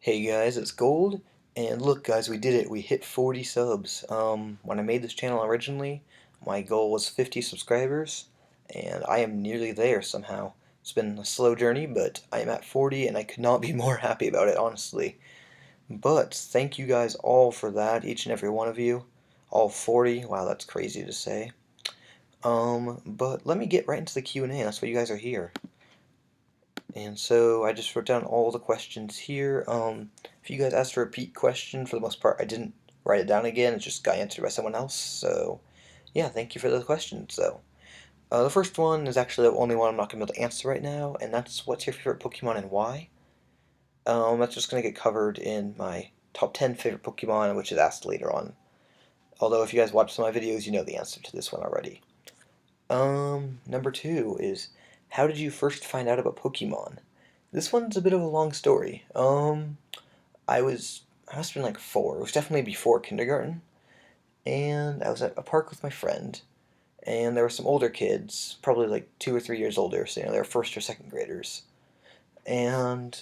Hey guys, it's Gold, and look guys, we did it. We hit 40 subs. When I made this channel originally, my goal was 50 subscribers, and I am nearly there somehow. It's been a slow journey, but I am at 40, and I could not be more happy about it, honestly. But thank you guys all for that, each and every one of you. All 40, wow, that's crazy to say. But let me get right into the Q&A, that's why you guys are here. And so I just wrote down all the questions here. If you guys asked a repeat question, for the most part, I didn't write it down again. It just got answered by someone else. So, yeah, thank you for the questions, though. The first one is actually the only one I'm not going to be able to answer right now, and that's what's your favorite Pokemon and why? That's just going to get covered in my top 10 favorite Pokemon, which is asked later on. Although, if you guys watch some of my videos, you know the answer to this one already. Number two is, how did you first find out about Pokemon? This one's a bit of a long story. I must have been like 4. It was definitely before kindergarten. And I was at a park with my friend. And there were some older kids, probably like 2 or 3 years older, so they were first or second graders. And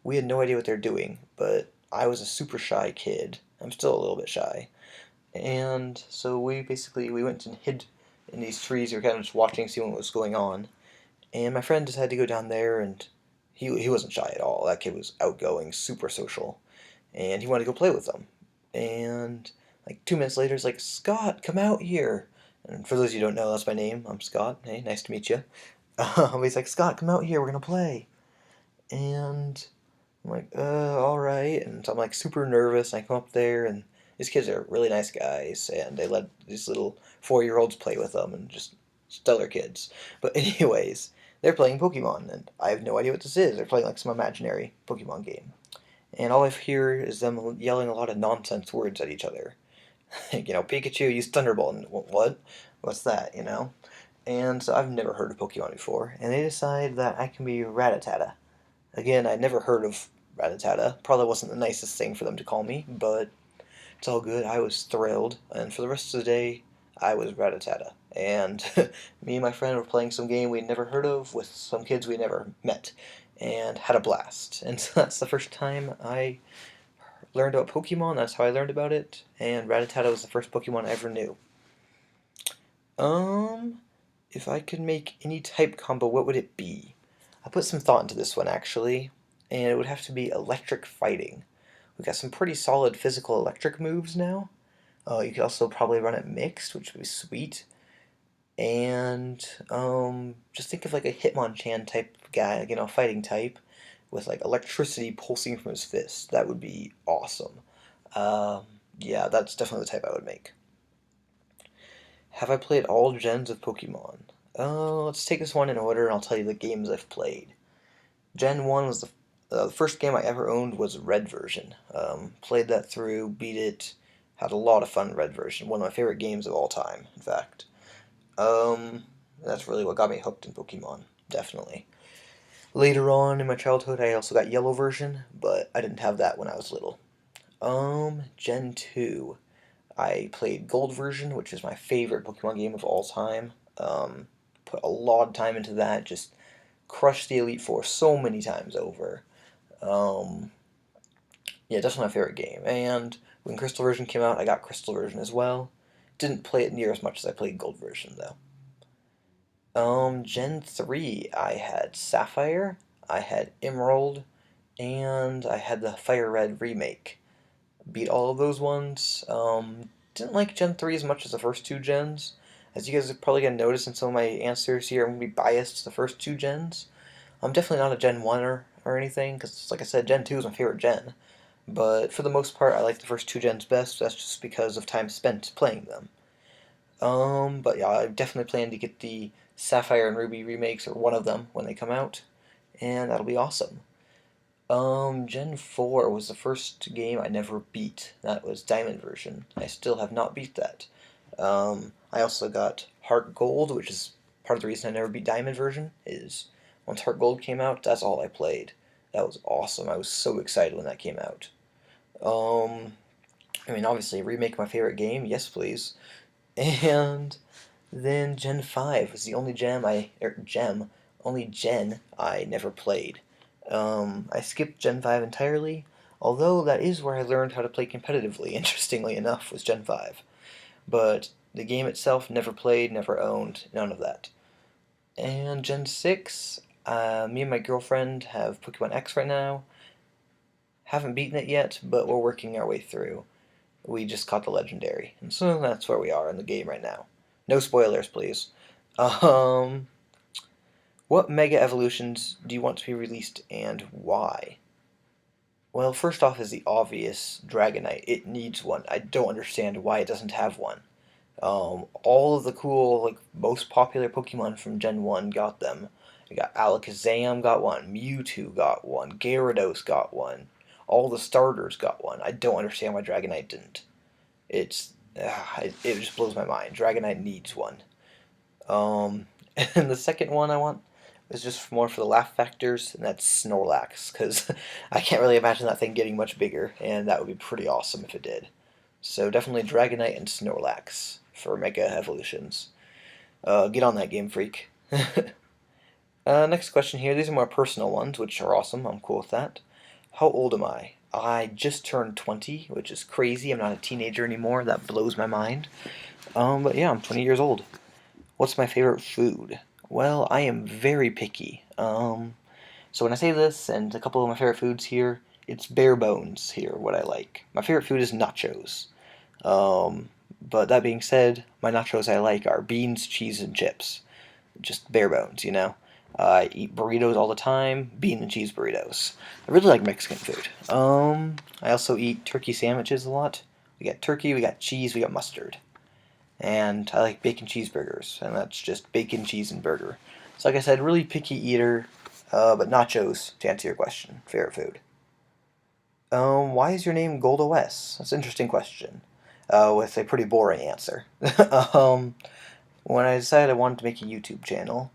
we had no idea what they were doing, but I was a super shy kid. I'm still a little bit shy. And so we went and hid in these trees. We were kind of just watching, see what was going on. And my friend decided to go down there, and he wasn't shy at all. That kid was outgoing, super social, and he wanted to go play with them. And like 2 minutes later, he's like, "Scott, come out here." And for those of you who don't know, that's my name. I'm Scott. Hey, nice to meet you. He's like, "Scott, come out here. We're gonna play." And I'm like, all right. And so I'm like super nervous. And I come up there, and these kids are really nice guys, and they let these little 4-year-olds play with them, and just stellar kids. But anyways, they're playing Pokemon, and I have no idea what this is. They're playing like some imaginary Pokemon game, and all I hear is them yelling a lot of nonsense words at each other. Pikachu, use Thunderbolt, and what? What's that? And so I've never heard of Pokemon before, and they decide that I can be Rattata. Again, I'd never heard of Rattata. Probably wasn't the nicest thing for them to call me, but it's all good. I was thrilled, and for the rest of the day, I was Rattata. And me and my friend were playing some game we'd never heard of with some kids we never met, and had a blast. And so that's the first time I learned about Pokemon. That's how I learned about it, and Rattata was the first Pokemon I ever knew. Um, if I could make any type combo, what would it be? I put some thought into this one actually, and it would have to be electric fighting. We've got some pretty solid physical electric moves now. You could also probably run it mixed, which would be sweet. And just think of like a Hitmonchan type guy, fighting type, with like electricity pulsing from his fist. That would be awesome. Um, yeah, that's definitely the type I would make. Have I played all gens of Pokemon? Let's take this one in order, and I'll tell you the games I've played. Gen 1 was the first game I ever owned was Red version. Played that through, beat it, had a lot of fun in Red version. One of my favorite games of all time, in fact. Um, that's really what got me hooked in Pokemon, definitely. Later on in my childhood, I also got Yellow version, but I didn't have that when I was little. Gen 2. I played Gold version, which is my favorite Pokemon game of all time. Put a lot of time into that, just crushed the Elite Four so many times over. Um, yeah, definitely my favorite game. And when Crystal version came out, I got Crystal version as well. Didn't play it near as much as I played Gold version though. Gen 3, I had Sapphire, I had Emerald, and I had the Fire Red remake. Beat all of those ones. Didn't like Gen 3 as much as the first two gens. As you guys are probably going to notice in some of my answers here, I'm going to be biased to the first two gens. I'm definitely not a Gen 1er or anything, because like I said, Gen 2 is my favorite gen. But for the most part, I like the first two gens best. That's just because of time spent playing them. But yeah, I definitely plan to get the Sapphire and Ruby remakes, or one of them, when they come out. And that'll be awesome. Gen 4 was the first game I never beat. That was Diamond version. I still have not beat that. I also got Heart Gold, which is part of the reason I never beat Diamond version, is once Heart Gold came out, that's all I played. That was awesome. I was so excited when that came out. Um, obviously, remake my favorite game, yes please. And then Gen 5 was the only only gen I never played. I skipped Gen 5 entirely. Although that is where I learned how to play competitively, interestingly enough, was Gen 5. But the game itself, never played, never owned, none of that. And Gen 6, me and my girlfriend have Pokemon X right now. Haven't beaten it yet, but we're working our way through. We just caught the Legendary, and so that's where we are in the game right now. No spoilers, please. Um, what Mega Evolutions do you want to be released, and why? Well, first off is the obvious Dragonite. It needs one. I don't understand why it doesn't have one. All of the cool, like, most popular Pokemon from Gen 1 got them. You got Alakazam got one, Mewtwo got one, Gyarados got one. All the starters got one. I don't understand why Dragonite didn't. It just blows my mind. Dragonite needs one. Um, and the second one I want is just more for the laugh factors, and that's Snorlax, because I can't really imagine that thing getting much bigger, and that would be pretty awesome if it did. So definitely Dragonite and Snorlax for Mega Evolutions. Get on that, Game Freak. Next question here. These are more personal ones, which are awesome. I'm cool with that. How old am I? I just turned 20, which is crazy. I'm not a teenager anymore. That blows my mind. But yeah, I'm 20 years old. What's my favorite food? Well, I am very picky. So when I say this, and a couple of my favorite foods here, it's bare bones here, what I like. My favorite food is nachos. But that being said, my nachos I like are beans, cheese, and chips. Just bare bones, you know? I eat burritos all the time, bean and cheese burritos. I really like Mexican food. I also eat turkey sandwiches a lot. We got turkey, we got cheese, we got mustard. And I like bacon cheeseburgers, and that's just bacon, cheese, and burger. So like I said, really picky eater, but nachos, to answer your question, favorite food. Why is your name Gold OS? That's an interesting question, with a pretty boring answer. um, when I decided I wanted to make a YouTube channel,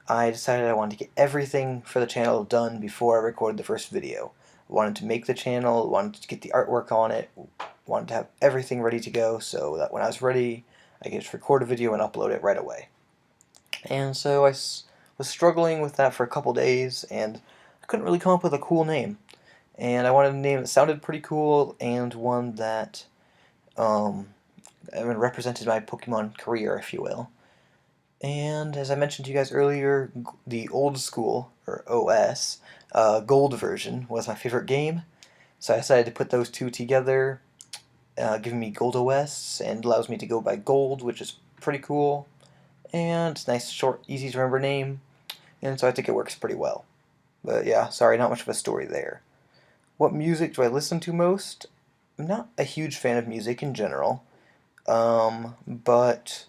I decided I wanted to get everything for the channel done before I recorded the first video. I wanted to make the channel, wanted to get the artwork on it, wanted to have everything ready to go so that when I was ready, I could just record a video and upload it right away. And so was struggling with that for a couple days, and I couldn't really come up with a cool name. And I wanted a name that sounded pretty cool, and one that represented my Pokemon career, if you will. And as I mentioned to you guys earlier, the old school, or OS, gold version was my favorite game. So I decided to put those two together, giving me Gold OS, and allows me to go by Gold, which is pretty cool. And it's a nice, short, easy to remember name. And so I think it works pretty well. But yeah, sorry, not much of a story there. What music do I listen to most? I'm not a huge fan of music in general. But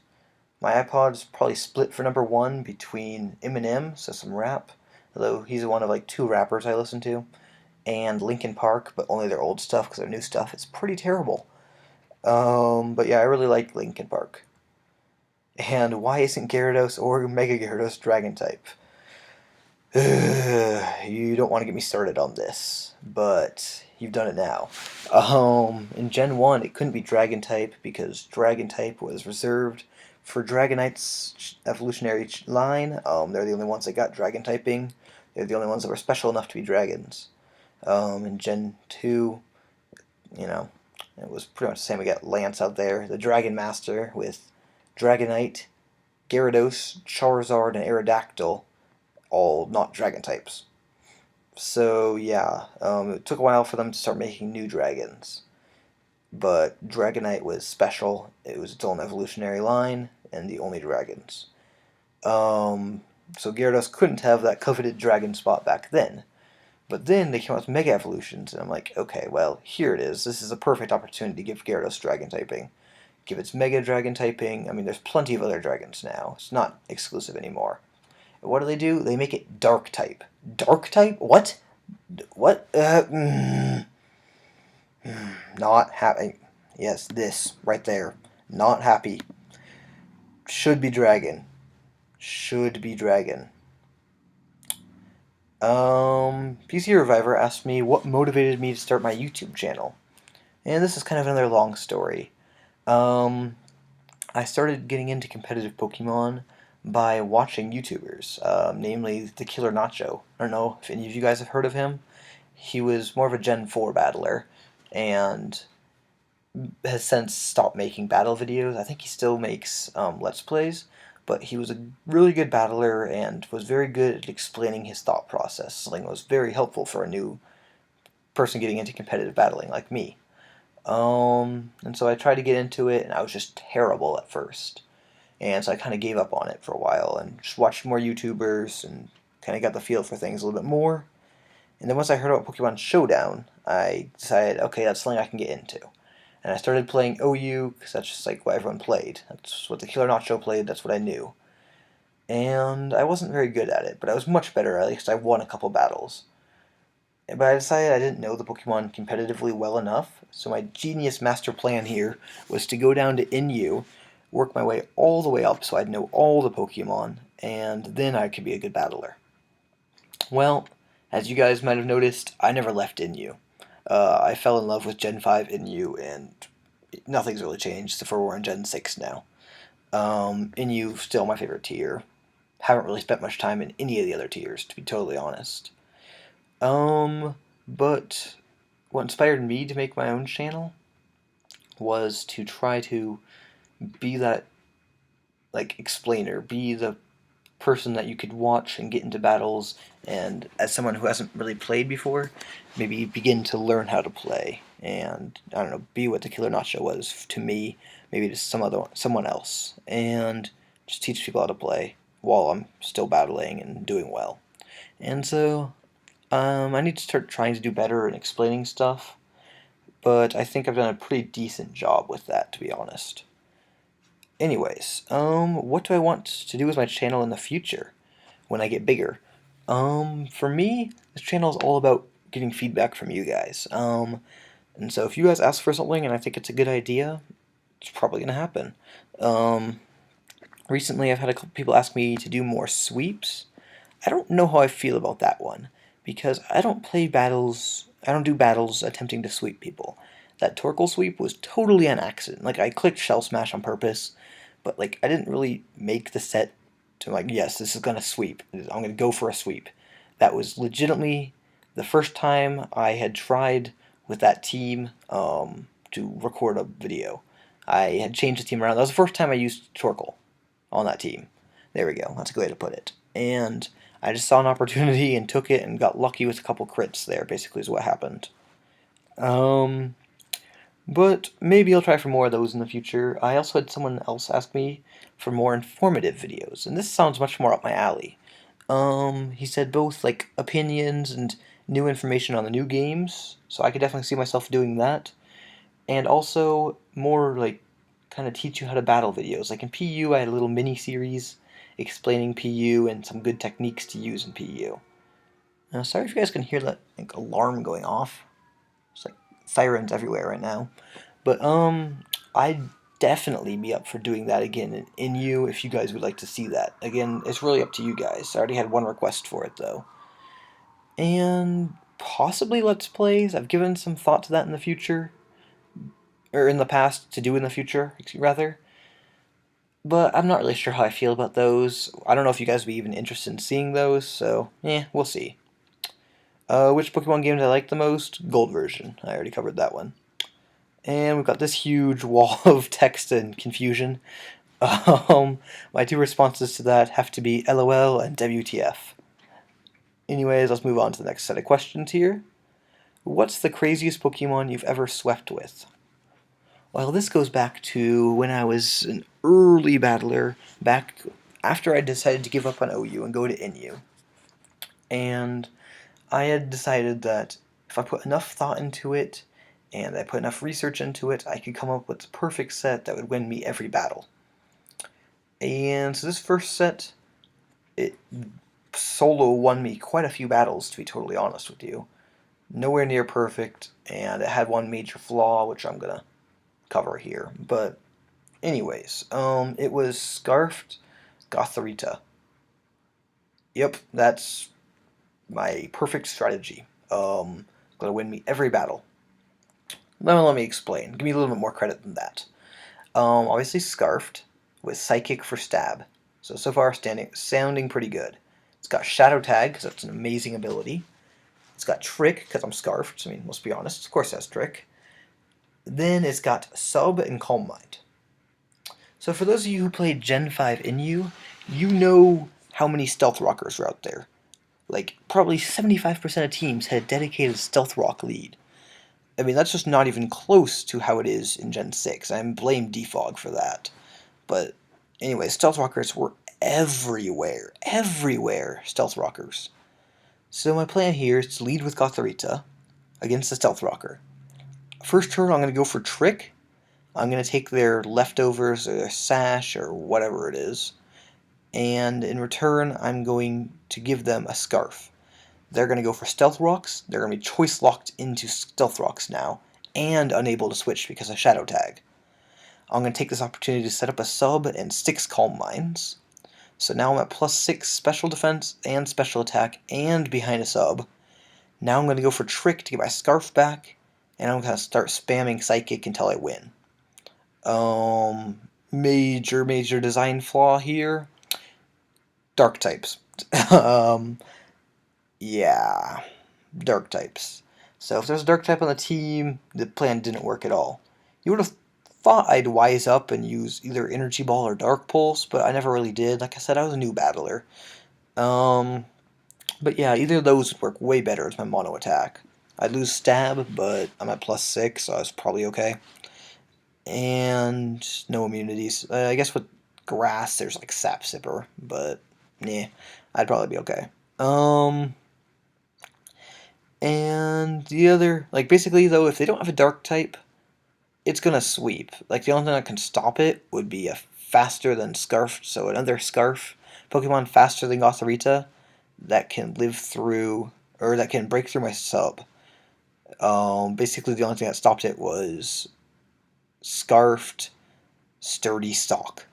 my iPod's probably split for number one between Eminem, so some rap, although he's one of like two rappers I listen to, and Linkin Park, but only their old stuff because their new stuff is pretty terrible. But yeah, I really like Linkin Park. And why isn't Gyarados or Mega Gyarados Dragon type? You don't want to get me started on this, but you've done it now. In Gen 1, it couldn't be Dragon type because Dragon type was reserved for Dragonite's evolutionary line. They're the only ones that got Dragon typing. They're the only ones that were special enough to be dragons. In Gen 2, you know, it was pretty much the same. We got Lance out there, the Dragon Master with Dragonite, Gyarados, Charizard, and Aerodactyl, all not dragon types. So yeah, it took a while for them to start making new dragons. But Dragonite was special. It was its own evolutionary line, and the only dragons. So Gyarados couldn't have that coveted dragon spot back then. But then they came out with Mega Evolutions, and I'm like, okay, well, here it is. This is a perfect opportunity to give Gyarados Dragon typing. Give its Mega Dragon typing. I mean, there's plenty of other dragons now. It's not exclusive anymore. What do? They make it Dark type. Dark type? What? What? Not happy. Yes, this right there. Not happy. Should be dragon. Should be dragon. PC Reviver asked me what motivated me to start my YouTube channel. And this is kind of another long story. I started getting into competitive Pokemon by watching YouTubers, namely The Killer Nacho. I don't know if any of you guys have heard of him. he was more of a Gen 4 battler, and has since stopped making battle videos. I think he still makes Let's Plays, but he was a really good battler and was very good at explaining his thought process, something that was very helpful for a new person getting into competitive battling like me. And so I tried to get into it, and I was just terrible at first. And so I kind of gave up on it for a while and just watched more YouTubers and kind of got the feel for things a little bit more. And then once I heard about Pokemon Showdown, I decided, okay, that's something I can get into. And I started playing OU, because that's just like what everyone played. That's what the Killer Nacho played, that's what I knew. And I wasn't very good at it, but I was much better, at least I won a couple battles. But I decided I didn't know the Pokemon competitively well enough, so my genius master plan here was to go down to NU, work my way all the way up so I'd know all the Pokemon, and then I could be a good battler. Well, as you guys might have noticed, I never left NU. I fell in love with Gen 5 NU, and nothing's really changed, except for we're in Gen 6 now. NU still my favorite tier. Haven't really spent much time in any of the other tiers, to be totally honest. But what inspired me to make my own channel was to try to be that, like, explainer, be the person that you could watch and get into battles, and as someone who hasn't really played before, maybe begin to learn how to play, and, I don't know, be what the Killer Nacho was to me, maybe to someone else, and just teach people how to play while I'm still battling and doing well. And so, I need to start trying to do better in explaining stuff, but I think I've done a pretty decent job with that, to be honest. Anyways, what do I want to do with my channel in the future when I get bigger? For me, this channel is all about getting feedback from you guys. And so if you guys ask for something and I think it's a good idea, it's probably going to happen. Recently I've had a couple people ask me to do more sweeps. I don't know how I feel about that one, because I don't do battles attempting to sweep people. That Torkoal sweep was totally an accident. Like, I clicked Shell Smash on purpose, but, like, I didn't really make the set to, like, yes, this is gonna sweep. I'm gonna go for a sweep. That was legitimately the first time I had tried with that team to record a video. I had changed the team around. That was the first time I used Torkoal on that team. There we go. That's a good way to put it. And I just saw an opportunity and took it and got lucky with a couple crits there, basically is what happened. But maybe I'll try for more of those in the future. I also had someone else ask me for more informative videos, and this sounds much more up my alley. He said both, like, opinions and new information on the new games, so I could definitely see myself doing that. And also more, like, kind of teach you how to battle videos. Like in PU, I had a little mini-series explaining PU and some good techniques to use in PU. Sorry if you guys can hear that, like, alarm going off. It's like sirens everywhere right now. But I'd definitely be up for doing that again in NU if you guys would like to see that. Again, it's really up to you guys. I already had one request for it though. And possibly Let's Plays. I've given some thought to that in the future. Or in the past, to do in the future, rather. But I'm not really sure how I feel about those. I don't know if you guys would be even interested in seeing those, so, we'll see. Which Pokemon games I like the most? Gold version. I already covered that one. And we've got this huge wall of text and confusion. My two responses to that have to be LOL and WTF. Anyways, let's move on to the next set of questions here. What's the craziest Pokemon you've ever swept with? Well, this goes back to when I was an early battler, back after I decided to give up on OU and go to NU. And I had decided that if I put enough thought into it, and I put enough research into it, I could come up with the perfect set that would win me every battle. And so this first set, it solo won me quite a few battles, to be totally honest with you. Nowhere near perfect, and it had one major flaw, which I'm gonna cover here. But anyways, it was Scarfed Gothorita. Yep, that's my perfect strategy. Gonna win me every battle. Let me explain. Give me a little bit more credit than that. Obviously Scarfed with Psychic for stab. So far sounding pretty good. It's got Shadow Tag, because that's an amazing ability. It's got Trick, because I'm Scarfed. I mean, let's be honest, of course it has Trick. Then it's got Sub and Calm Mind. So for those of you who played Gen 5 Inu, you know how many Stealth Rockers are out there. Like, probably 75% of teams had a dedicated Stealth Rock lead. I mean, that's just not even close to how it is in Gen 6. I blame Defog for that. But anyway, Stealth Rockers were everywhere. Everywhere, Stealth Rockers. So my plan here is to lead with Gothorita against the Stealth Rocker. First turn, I'm going to go for Trick. I'm going to take their leftovers, or their sash, or whatever it is. And in return, I'm going to give them a Scarf. They're going to go for Stealth Rocks. They're going to be choice locked into Stealth Rocks now, and unable to switch because of Shadow Tag. I'm going to take this opportunity to set up a sub and 6 Calm Minds. So now I'm at +6 special defense and special attack and behind a sub. Now I'm going to go for Trick to get my Scarf back, and I'm going to start spamming Psychic until I win. Major design flaw here. Dark types. Yeah, dark types. So if there's a dark type on the team, the plan didn't work at all. You would have thought I'd wise up and use either Energy Ball or Dark Pulse, but I never really did. Like I said, I was a new battler. But yeah, either of those would work way better as my mono attack. I'd lose Stab, but I'm at +6, so I was probably okay. And no immunities. I guess with Grass, there's like Sap Sipper, but nah, I'd probably be okay. And the other, like basically though, if they don't have a dark type, it's gonna sweep. Like the only thing that can stop it would be a faster than Scarf, so another Scarf Pokemon faster than Gothorita that can live through, or that can break through my sub. Basically the only thing that stopped it was Scarfed Sturdy Stalk.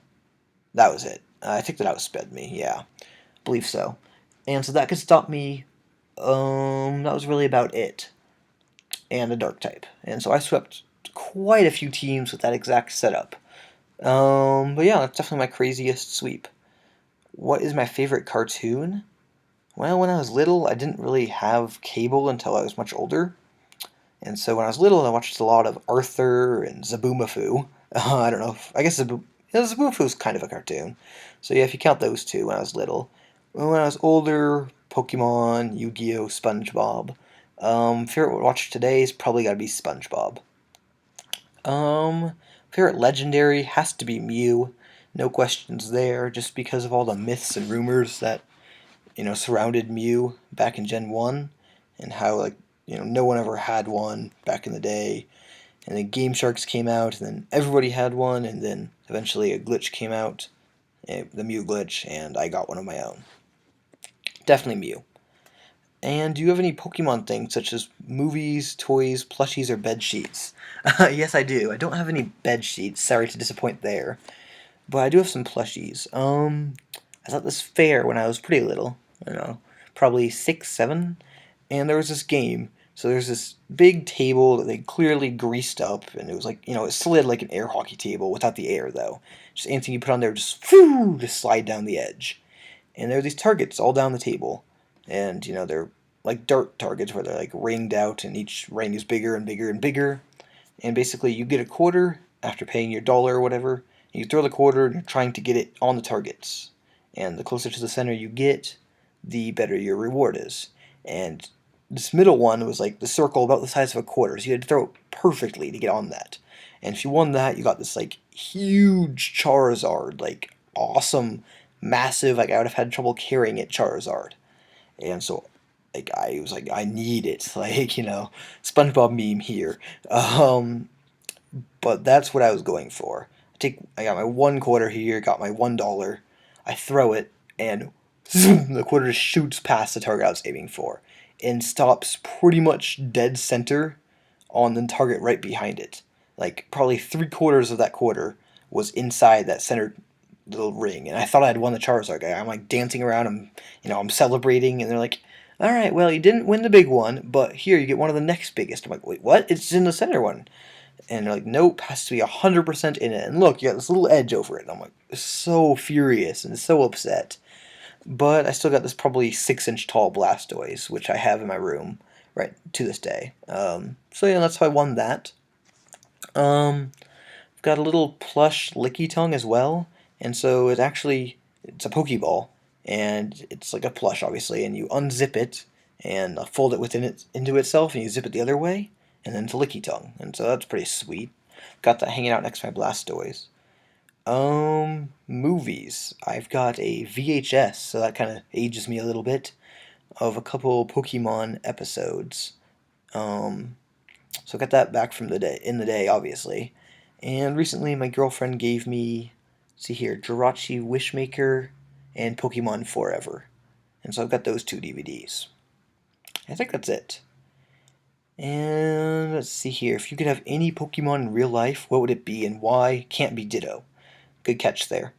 That was it. I think that outsped me, yeah. I believe so. And so that could stop me. That was really about it. And a dark type. And so I swept quite a few teams with that exact setup. But yeah, that's definitely my craziest sweep. What is my favorite cartoon? Well, when I was little, I didn't really have cable until I was much older. And so when I was little, I watched a lot of Arthur and Zaboomafoo. I don't know. I guess Zaboomafoo is kind of a cartoon. So yeah, if you count those two when I was little. When I was older, Pokemon, Yu-Gi-Oh!, SpongeBob. Favorite watch today is probably gotta be SpongeBob. Favorite legendary has to be Mew. No questions there, just because of all the myths and rumors that, surrounded Mew back in Gen 1, and how, no one ever had one back in the day. And then Game Sharks came out, and then everybody had one, and then eventually a glitch came out, the Mew glitch, and I got one of my own. Definitely Mew. And do you have any Pokemon things, such as movies, toys, plushies, or bed sheets? Yes, I do. I don't have any bed sheets. Sorry to disappoint there. But I do have some plushies. I thought this fair when I was pretty little. I don't know, probably 6, 7. And there was this game. So there's this big table that they clearly greased up, and it was like, it slid like an air hockey table without the air, though. Just anything you put on there, just slide down the edge. And there are these targets all down the table. And, they're like dart targets where they're like ringed out, and each ring is bigger and bigger and bigger. And basically you get a quarter after paying your dollar or whatever. And you throw the quarter and you're trying to get it on the targets. And the closer to the center you get, the better your reward is. And this middle one was like the circle about the size of a quarter, so you had to throw it perfectly to get on that. And if you won that, you got this like huge Charizard, like awesome, massive, like I would have had trouble carrying it Charizard. And so I was like, I need it, SpongeBob meme here. But that's what I was going for. I got my 1 quarter here, got my $1. I throw it, and zoom, the quarter just shoots past the target I was aiming for, and stops pretty much dead center on the target right behind it. Like probably 3/4 of that quarter was inside that center little ring, and I thought I had won the Charizard guy. I'm like dancing around, I'm celebrating, and they're like, all right, well, you didn't win the big one, but here, you get one of the next biggest. I'm like, wait, what? It's in the center one. And they're like, nope, has to be 100% in it. And look, you got this little edge over it. And I'm like, so furious and so upset. But I still got this probably 6-inch tall Blastoise, which I have in my room. right to this day. So yeah, that's how I won that. I've got a little plush Licky Tongue as well, and so it's a Pokeball, and it's like a plush obviously, and you unzip it and fold it within it into itself, and you zip it the other way, and then it's a Licky Tongue, and so that's pretty sweet. Got that hanging out next to my Blastoise. Movies. I've got a VHS, so that kind of ages me a little bit, of a couple Pokemon episodes. So I got that back from the day, obviously. And recently my girlfriend gave me, see here, Jirachi Wishmaker and Pokemon Forever. And so I've got those two DVDs. I think that's it. And let's see here, if you could have any Pokemon in real life, what would it be and why? Can't be Ditto. Good catch there.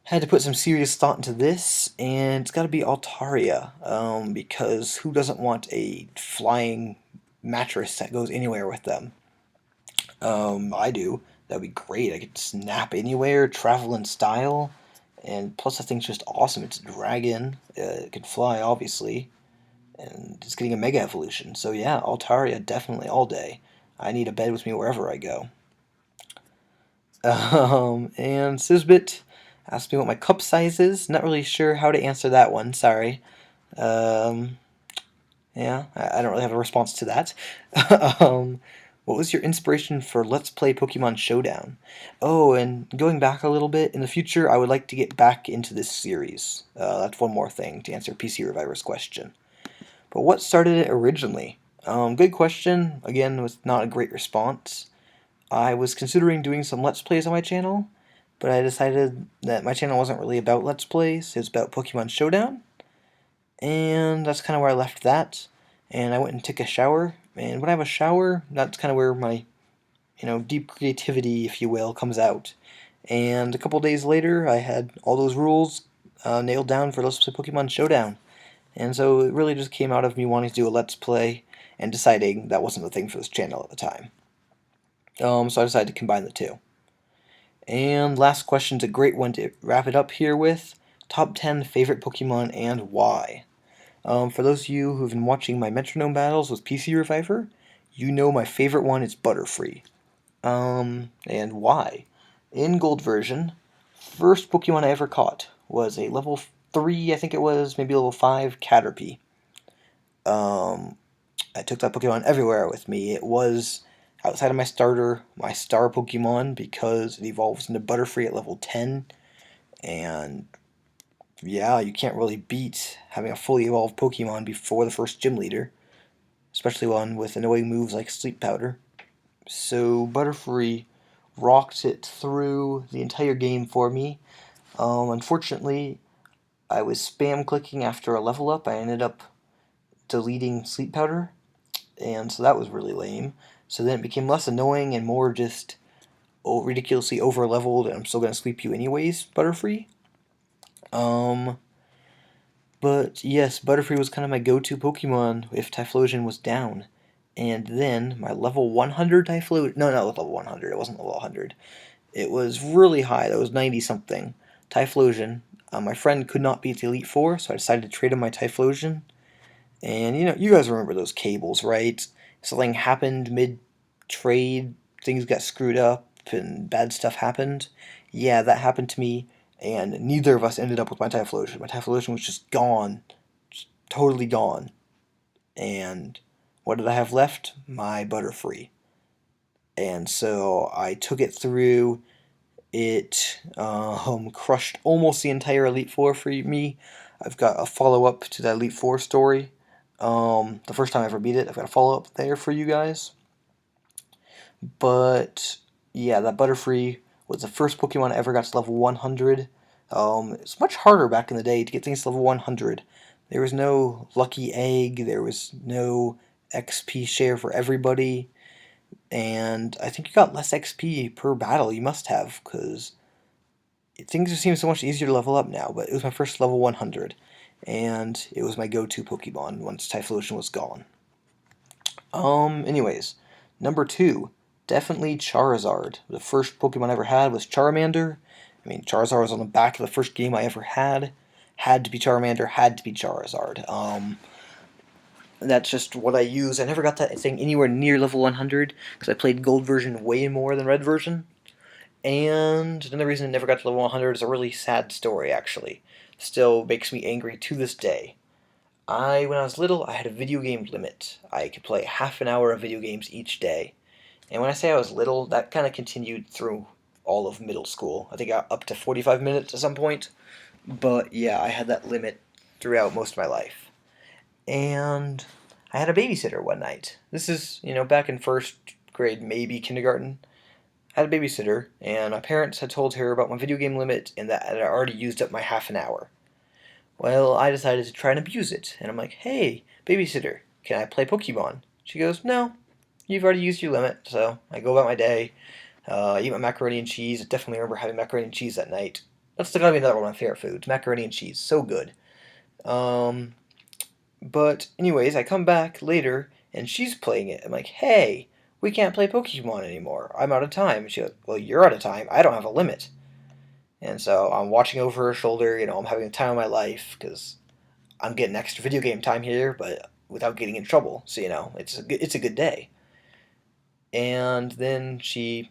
Had to put some serious thought into this, and it's got to be Altaria, because who doesn't want a flying mattress that goes anywhere with them? I do. That'd be great. I could snap anywhere, travel in style, and plus the thing's just awesome. It's a dragon. It can fly, obviously, and it's getting a Mega Evolution. So yeah, Altaria definitely all day. I need a bed with me wherever I go. And Sisbit asked me what my cup size is. Not really sure how to answer that one. Sorry. Yeah, I don't really have a response to that. What was your inspiration for Let's Play Pokemon Showdown? Oh, and going back a little bit, in the future I would like to get back into this series. That's one more thing to answer PC Reviver's question. But what started it originally? Good question. Again, with not a great response. I was considering doing some Let's Plays on my channel, but I decided that my channel wasn't really about Let's Plays, it was about Pokemon Showdown. And that's kind of where I left that. And I went and took a shower. And when I have a shower, that's kind of where my, deep creativity, if you will, comes out. And a couple days later, I had all those rules nailed down for Let's Play Pokemon Showdown. And so it really just came out of me wanting to do a Let's Play and deciding that wasn't the thing for this channel at the time. So I decided to combine the two. And last question's a great one to wrap it up here with. Top 10 favorite Pokemon and why? For those of you who've been watching my Metronome battles with PC Reviver, you know my favorite one is Butterfree. And why? In Gold version, first Pokemon I ever caught was a level 3, I think it was, maybe level 5, Caterpie. I took that Pokemon everywhere with me. It was, outside of my starter, my star Pokemon because it evolves into Butterfree at level 10, and yeah, you can't really beat having a fully evolved Pokemon before the first gym leader, especially one with annoying moves like Sleep Powder. So Butterfree rocked it through the entire game for me. Unfortunately, I was spam clicking after a level up. I ended up deleting Sleep Powder, and so that was really lame. So then it became less annoying and more just ridiculously over leveled, and I'm still going to sweep you anyways, Butterfree. But yes, Butterfree was kind of my go-to Pokemon if Typhlosion was down. And then my level 100 Typhlosion, no, not level 100, it wasn't level 100. It was really high, that was 90 something. Typhlosion. My friend could not beat the Elite Four, so I decided to trade him my Typhlosion. And you guys remember those cables, right? Something happened mid-trade, things got screwed up, and bad stuff happened. Yeah, that happened to me, and neither of us ended up with my Typhlosion. My Typhlosion was just gone. Just totally gone. And what did I have left? My Butterfree. And so I took it through. It crushed almost the entire Elite Four for me. I've got a follow-up to that Elite Four story. The first time I ever beat it, I've got a follow-up there for you guys. But yeah, that Butterfree was the first Pokemon I ever got to level 100. It's much harder back in the day to get things to level 100. There was no lucky egg, there was no XP share for everybody, and I think you got less XP per battle, you must have, because things just seem so much easier to level up now, but it was my first level 100, and it was my go-to Pokemon once Typhlosion was gone. Anyways, number 2, definitely Charizard. The first Pokemon I ever had was Charmander. I mean, Charizard was on the back of the first game I ever had. had to be Charmander, had to be Charizard. That's just what I use. I never got that thing anywhere near level 100 because I played Gold version way more than Red version. And another reason I never got to level 100 is a really sad story, actually. Still makes me angry to this day. When I was little, I had a video game limit. I could play half an hour of video games each day. And when I say I was little, that kind of continued through all of middle school. I think I got up to 45 minutes at some point. But yeah, I had that limit throughout most of my life. And I had a babysitter one night. This is, back in first grade, maybe kindergarten. I had a babysitter, and my parents had told her about my video game limit and that I already used up my half an hour. Well, I decided to try and abuse it, and I'm like, hey, babysitter, can I play Pokemon? She goes, no, you've already used your limit. So I go about my day, eat my macaroni and cheese. I definitely remember having macaroni and cheese that night. That's gotta be another one of my favorite foods, macaroni and cheese, so good. But anyways, I come back later, and she's playing it. I'm like, hey, we can't play Pokemon anymore. I'm out of time. She goes, well, you're out of time. I don't have a limit. And so I'm watching over her shoulder, I'm having the time of my life because I'm getting extra video game time here, but without getting in trouble. So, it's a good day. And then she,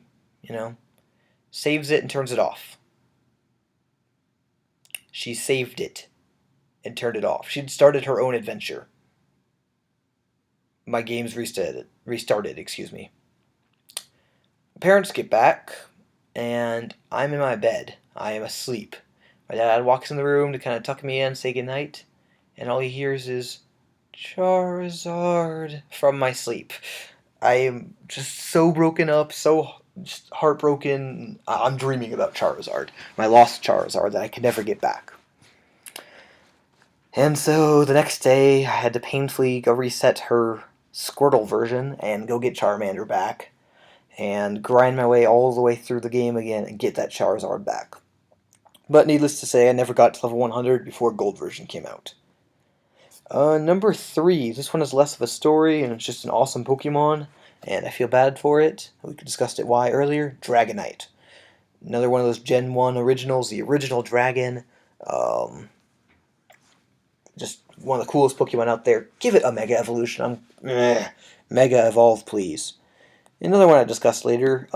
saves it and turns it off. She saved it and turned it off. She'd started her own adventure. My game's restarted, excuse me. Parents get back, and I'm in my bed. I am asleep. My dad walks in the room to kind of tuck me in, say goodnight, and all he hears is Charizard from my sleep. I am just so broken up, so just heartbroken. I'm dreaming about Charizard, my lost Charizard that I could never get back. And so the next day, I had to painfully go reset her Squirtle version and go get Charmander back and grind my way all the way through the game again and get that Charizard back. But needless to say, I never got to level 100 before Gold version came out. Number 3, this one is less of a story and it's just an awesome Pokemon, and I feel bad for it. We discussed it why earlier. Dragonite. Another one of those Gen 1 originals, the original dragon. Just one of the coolest Pokemon out there. Give it a Mega Evolution. Mega Evolve, please. Another one I discussed later.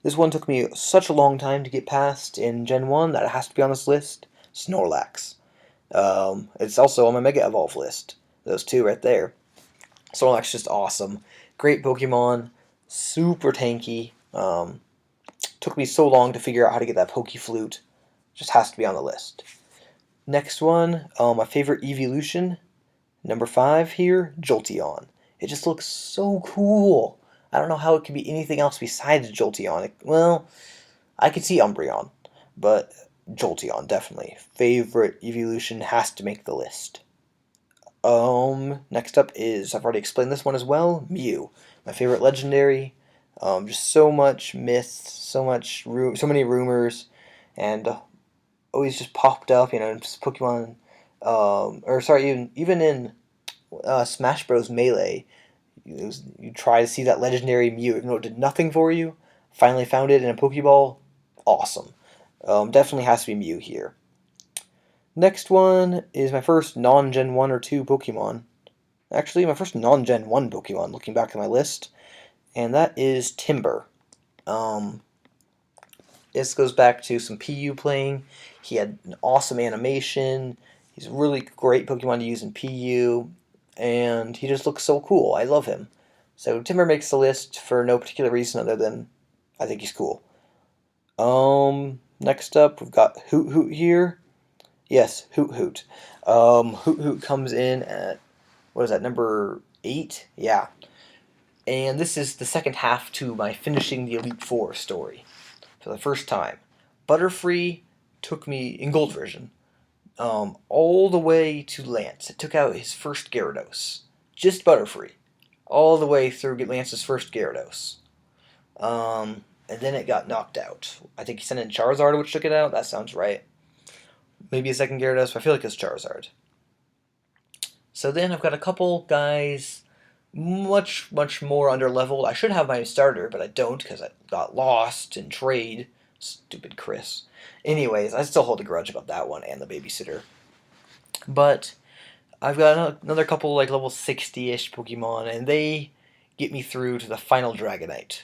This one took me such a long time to get past in Gen 1 that it has to be on this list. Snorlax. It's also on my Mega Evolve list. Those two right there. Snorlax is just awesome. Great Pokemon. Super tanky. Took me so long to figure out how to get that Pokeflute. Just has to be on the list. Next one, my favorite evolution, number 5 here, Jolteon. It just looks so cool. I don't know how it could be anything else besides Jolteon. Well, I could see Umbreon, but Jolteon, definitely. Favorite evolution has to make the list. Next up is, I've already explained this one as well, Mew. My favorite legendary. Just so much myth, so many rumors, and always just popped up, just Pokemon, even in Smash Bros. Melee, you try to see that legendary Mew, even though it did nothing for you, finally found it in a Pokeball, awesome. Definitely has to be Mew here. Next one is my first non-Gen 1 or 2 Pokemon. Actually, my first non-Gen 1 Pokemon, looking back at my list, and that is Timber. This goes back to some PU playing. He had an awesome animation. He's a really great Pokemon to use in PU, and he just looks so cool. I love him. So Timber makes the list for no particular reason other than I think he's cool. Next up, we've got Hoot Hoot here. Yes, Hoot Hoot. Hoot Hoot comes in at, what is that, number 8? Yeah. And this is the second half to my finishing the Elite Four story. For the first time. Butterfree took me, in Gold version, all the way to Lance. It took out his first Gyarados. Just Butterfree. All the way through Lance's first Gyarados. And then it got knocked out. I think he sent in Charizard, which took it out. That sounds right. Maybe a second Gyarados, but I feel like it's Charizard. So then I've got a couple guys much more under leveled. I should have my starter, but I don't because I got lost in trade. Stupid Chris. Anyways, I still hold a grudge about that one and the babysitter. But I've got another couple like level 60-ish Pokemon, and they get me through to the final Dragonite.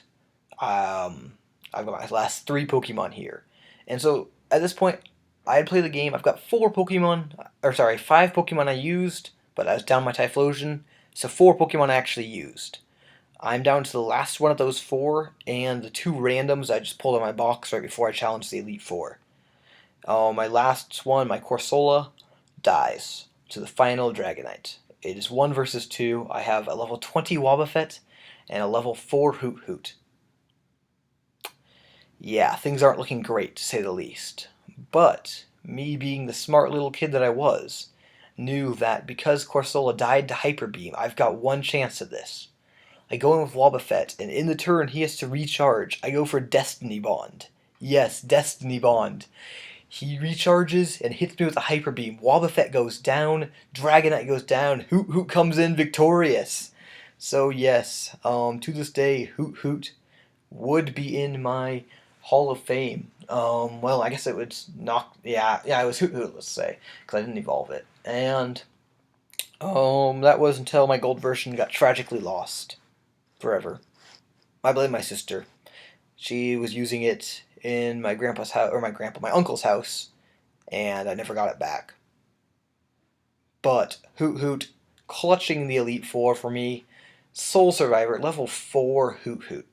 I've got my last 3 Pokemon here. And so at this point, I play the game. I've got 5 Pokemon I used, but I was down my Typhlosion, so 4 Pokemon I actually used. I'm down to the last one of those 4, and the 2 randoms I just pulled out of my box right before I challenged the Elite Four. My last one, my Corsola, dies to the final Dragonite. It is 1 versus 2. I have a level 20 Wobbuffet and a level 4 Hoot Hoot. Yeah, things aren't looking great, to say the least. But, me being the smart little kid that I was, knew that because Corsola died to Hyper Beam, I've got one chance at this. I go in with Wobbuffet, and in the turn he has to recharge. I go for Destiny Bond. Yes, Destiny Bond. He recharges and hits me with a Hyper Beam. Wobbuffet goes down, Dragonite goes down, Hoot Hoot comes in victorious. So yes, to this day, Hoot Hoot would be in my Hall of Fame. Well, I guess it would knock. Yeah, it was Hoot Hoot, let's say, because I didn't evolve it. And that was until my gold version got tragically lost forever. I blame my sister. She was using it in my grandpa's house, or my uncle's house, and I never got it back. But Hoot Hoot clutching the Elite Four for me. Soul Survivor, level 4 Hoot Hoot.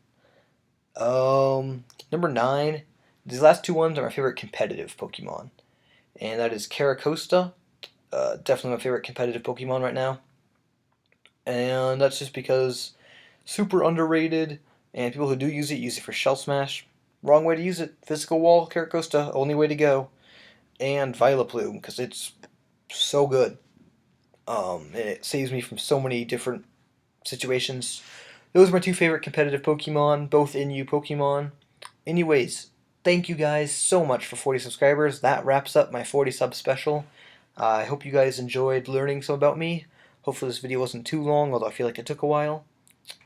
Number 9. These last 2 ones are my favorite competitive Pokemon. And that is Caracosta. Definitely my favorite competitive Pokemon right now. And that's just because super underrated, and people who do use it for Shell Smash. Wrong way to use it. Physical Wall, Caracosta, only way to go. And Vileplume, because it's so good. And it saves me from so many different situations. Those are my 2 favorite competitive Pokemon, both in-U Pokemon. Anyways, thank you guys so much for 40 subscribers. That wraps up my 40 sub special. I hope you guys enjoyed learning some about me. Hopefully this video wasn't too long, although I feel like it took a while.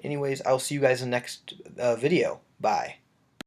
Anyways, I'll see you guys in the next video. Bye.